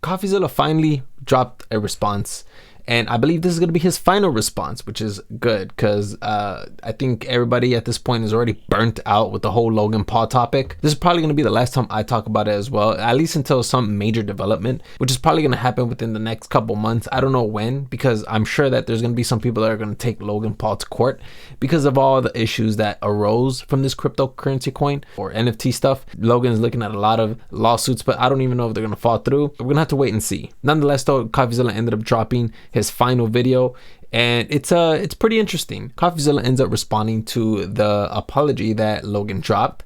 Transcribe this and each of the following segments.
CoffeeZilla finally dropped a response, and I believe this is going to be his final response, which is good because I think everybody at this point is already burnt out with the whole Logan Paul topic. This is probably going to be the last time I talk about it as well, at least until some major development, which is probably going to happen within the next couple months. I don't know when, because I'm sure that there's going to be some people that are going to take Logan Paul to court because of all the issues that arose from this cryptocurrency coin or NFT stuff. Logan's looking at a lot of lawsuits, but I don't even know if they're going to fall through. We're going to have to wait and see. Nonetheless, though, CoffeeZilla ended up dropping his final video, and it's pretty interesting. CoffeeZilla ends up responding to the apology that Logan dropped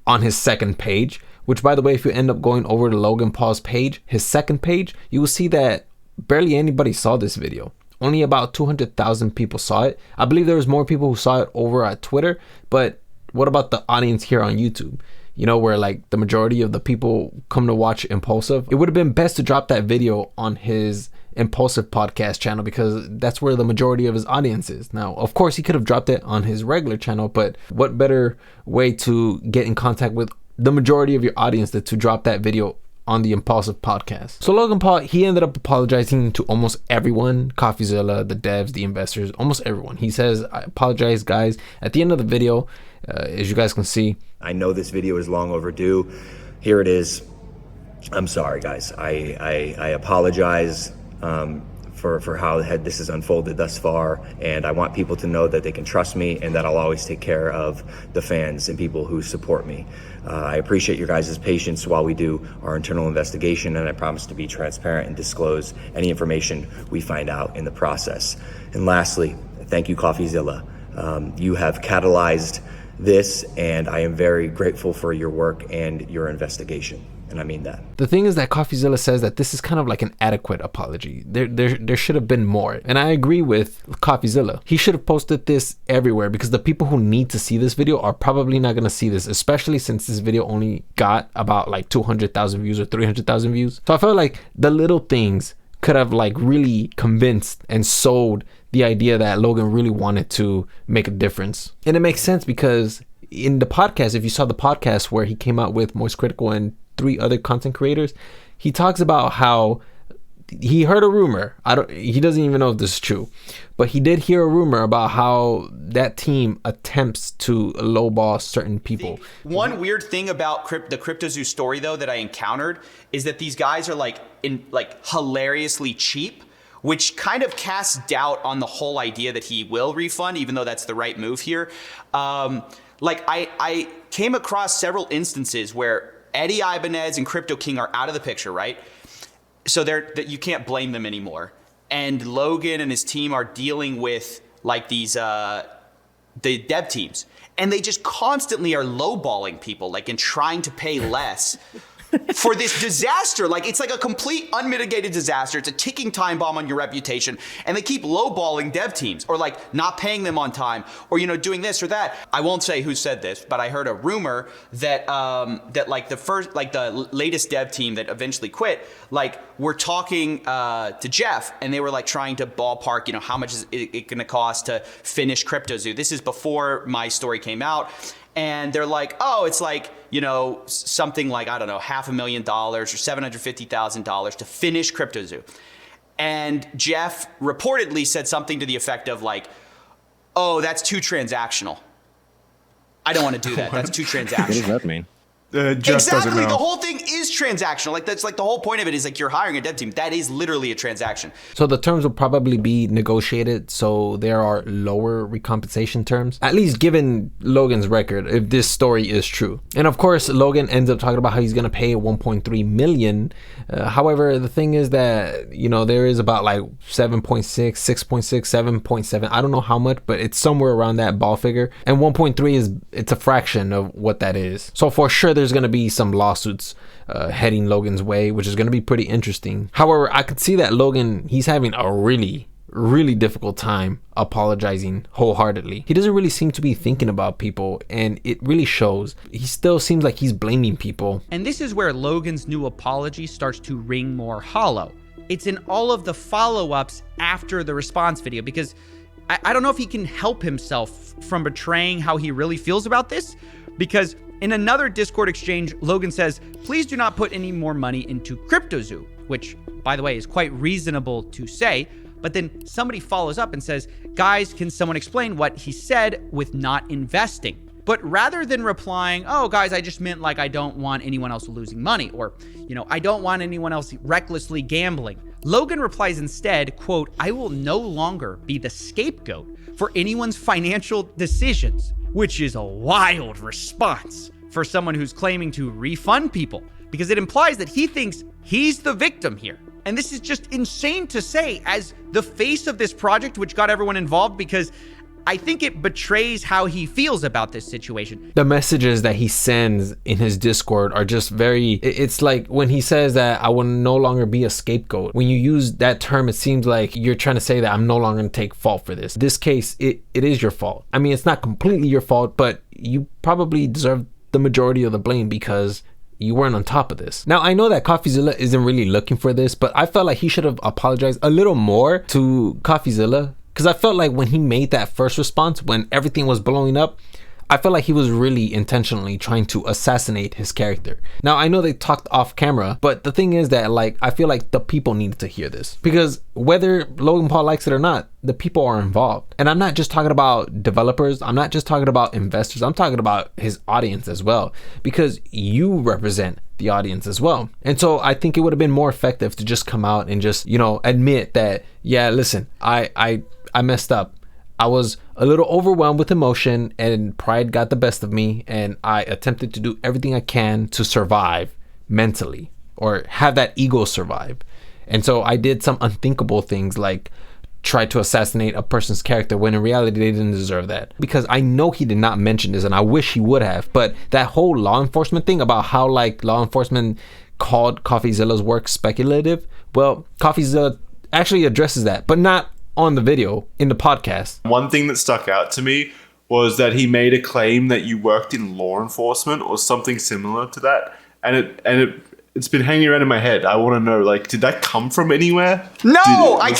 on his second page, which, by the way, if you end up going over to Logan Paul's page, his second page, you will see that barely anybody saw this video. Only about 200,000 people saw it. I believe there was more people who saw it over at Twitter, but what about the audience here on YouTube? You know, where like the majority of the people come to watch Impulsive. It would have been best to drop that video on his Impulsive podcast channel because that's where the majority of his audience is. Now, of course, he could have dropped it on his regular channel, but what better way to get in contact with the majority of your audience than to drop that video on the Impulsive podcast? So Logan Paul, he ended up apologizing to almost everyone, CoffeeZilla, the devs, the investors, almost everyone. He says, I apologize, guys. At the end of the video, as you guys can see, I know this video is long overdue. Here it is. I'm sorry, guys. I apologize for how this has unfolded thus far, and I want people to know that they can trust me and that I'll always take care of the fans and people who support me. I appreciate your guys' patience while we do our internal investigation, and I promise to be transparent and disclose any information we find out in the process. And lastly, thank you, CoffeeZilla. You have catalyzed this, and I am very grateful for your work and your investigation. And I mean that. The thing is that CoffeeZilla says that this is kind of like an adequate apology. There should have been more. And I agree with CoffeeZilla. He should have posted this everywhere because the people who need to see this video are probably not going to see this, especially since this video only got about like 200,000 views or 300,000 views. So I felt like the little things could have like really convinced and sold the idea that Logan really wanted to make a difference. And it makes sense because in the podcast, if you saw the podcast where he came out with Moist Critical and 3 other content creators, he talks about how he heard a rumor. He doesn't even know if this is true, but he did hear a rumor about how that team attempts to lowball certain people. One weird thing about the CryptoZoo story, though, that I encountered is that these guys are like hilariously cheap, which kind of casts doubt on the whole idea that he will refund, even though that's the right move here. I came across several instances where Eddie Ibanez and Crypto King are out of the picture, right? So you can't blame them anymore. And Logan and his team are dealing with like these the dev teams, and they just constantly are lowballing people, like, and trying to pay less for this disaster. Like, it's like a complete unmitigated disaster. It's a ticking time bomb on your reputation, and they keep lowballing dev teams, or like not paying them on time, or, you know, doing this or that. I won't say who said this, but I heard a rumor that that like the latest dev team that eventually quit, like, were talking to Jeff, and they were like trying to ballpark, you know, how much is it going to cost to finish CryptoZoo. This is before my story came out. And they're like, oh, it's like, you know, something like, I don't know, $500,000 or $750,000 to finish CryptoZoo. And Jeff reportedly said something to the effect of like, oh, that's too transactional. I don't want to do that. That's too transactional. What does that mean? Exactly. The whole thing is transactional. Like, that's like the whole point of it is like you're hiring a dev team. That is literally a transaction. So the terms will probably be negotiated. So there are lower recompensation terms, at least given Logan's record, if this story is true. And of course, Logan ends up talking about how he's going to pay 1.3 million. However, the thing is that, you know, there is about like 7.6, 6.6, 7.7. I don't know how much, but it's somewhere around that ball figure. And 1.3 it's a fraction of what that is. So for sure, there's going to be some lawsuits heading Logan's way, which is going to be pretty interesting. However, I could see that Logan, he's having a really difficult time apologizing wholeheartedly. He doesn't really seem to be thinking about people, and it really shows. He still seems like he's blaming people. And this is where Logan's new apology starts to ring more hollow. It's in all of the follow-ups after the response video, because I don't know if he can help himself from betraying how he really feels about this, because In another Discord exchange, Logan says, please do not put any more money into CryptoZoo, which, by the way, is quite reasonable to say. But then somebody follows up and says, guys, can someone explain what he said with not investing? But rather than replying, oh, guys, I just meant like I don't want anyone else losing money, or, I don't want anyone else recklessly gambling, Logan replies instead, quote, I will no longer be the scapegoat for anyone's financial decisions, which is a wild response for someone who's claiming to refund people, because it implies that he thinks he's the victim here. And this is just insane to say as the face of this project, which got everyone involved, because I think it betrays how he feels about this situation. The messages that he sends in his Discord are just it's like when he says that I will no longer be a scapegoat. When you use that term, it seems like you're trying to say that I'm no longer going to take fault for this. This case, it is your fault. I mean, it's not completely your fault, but you probably deserve the majority of the blame because you weren't on top of this. Now, I know that CoffeeZilla isn't really looking for this, but I felt like he should have apologized a little more to CoffeeZilla, because I felt like when he made that first response, when everything was blowing up, I felt like he was really intentionally trying to assassinate his character. Now, I know they talked off camera, but the thing is that I feel like the people needed to hear this, because whether Logan Paul likes it or not, the people are involved. And I'm not just talking about developers. I'm not just talking about investors. I'm talking about his audience as well, because you represent the audience as well. And so I think it would have been more effective to just come out and just, admit that, yeah, listen, I messed up. I was a little overwhelmed with emotion and pride got the best of me, and I attempted to do everything I can to survive mentally, or have that ego survive. And so I did some unthinkable things, like try to assassinate a person's character when in reality they didn't deserve that. Because I know he did not mention this, and I wish he would have, but that whole law enforcement thing about how law enforcement called CoffeeZilla's work speculative, well, CoffeeZilla actually addresses that, but not on the video, in the podcast. One thing that stuck out to me was that he made a claim that you worked in law enforcement or something similar to that, and it's been hanging around in my head. I want to know, did that come from anywhere? No, I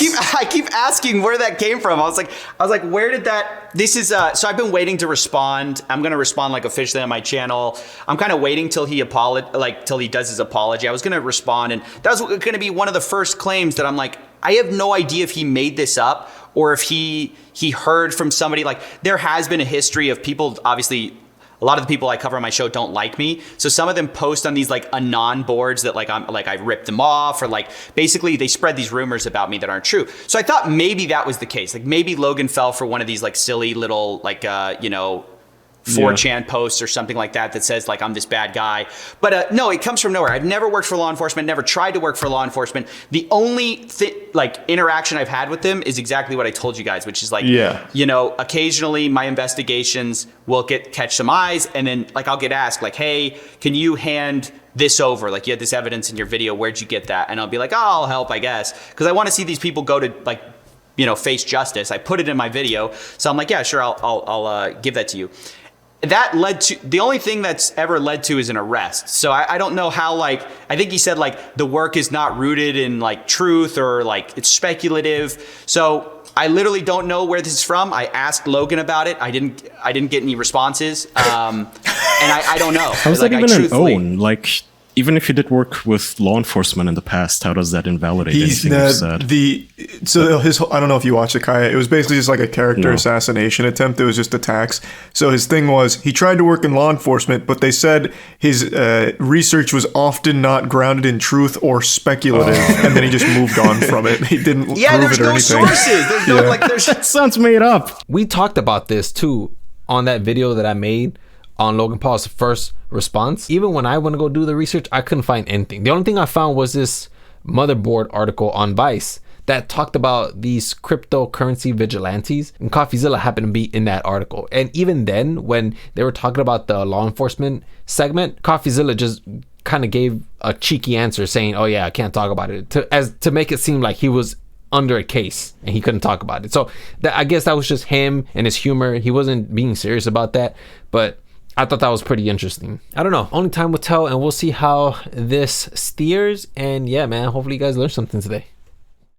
keep asking where that came from. I was like, where did that? This is so I've been waiting to respond. I'm gonna respond officially on my channel. I'm kind of waiting till he till he does his apology. I was gonna respond, and that was gonna be one of the first claims that I'm like, I have no idea if he made this up or if he heard from somebody. There has been a history of people, obviously. A lot of the people I cover on my show don't like me. So some of them post on these anon boards that I ripped them off, or basically they spread these rumors about me that aren't true. So I thought maybe that was the case. Maybe Logan fell for one of these silly little 4chan posts or something like that says I'm this bad guy. But no, it comes from nowhere. I've never worked for law enforcement, never tried to work for law enforcement. The only interaction I've had with them is exactly what I told you guys, which is occasionally my investigations will catch some eyes, and then I'll get asked hey, can you hand this over? You had this evidence in your video, where'd you get that? And I'll be like, oh, I'll help, I guess, because I want to see these people go to face justice. I put it in my video, so I'm like, yeah, sure, I'll give that to you. That led to, the only thing that's ever led to is an arrest. So I don't know how, I think he said the work is not rooted in truth, or it's speculative. So I literally don't know where this is from. I asked Logan about it. I didn't get any responses. And I don't know. How is that even an own? Even if you did work with law enforcement in the past, how does that invalidate anything you've said? I don't know if you watched it, Kaya. It was basically just a character assassination attempt. It was just attacks. So his thing was, he tried to work in law enforcement, but they said his research was often not grounded in truth or speculative, and then he just moved on from it. He didn't prove it or anything. There's no sources. There's no that sounds made up. We talked about this too on that video that I made on Logan Paul's first response. Even when I went to go do the research, I couldn't find anything. The only thing I found was this Motherboard article on Vice that talked about these cryptocurrency vigilantes, and CoffeeZilla happened to be in that article. And even then, when they were talking about the law enforcement segment, CoffeeZilla just kind of gave a cheeky answer saying, oh yeah, I can't talk about it, to make it seem like he was under a case and he couldn't talk about it. So I guess that was just him and his humor. He wasn't being serious about that, but I thought that was pretty interesting. I don't know. Only time will tell, and we'll see how this steers. And yeah, man, hopefully you guys learned something today.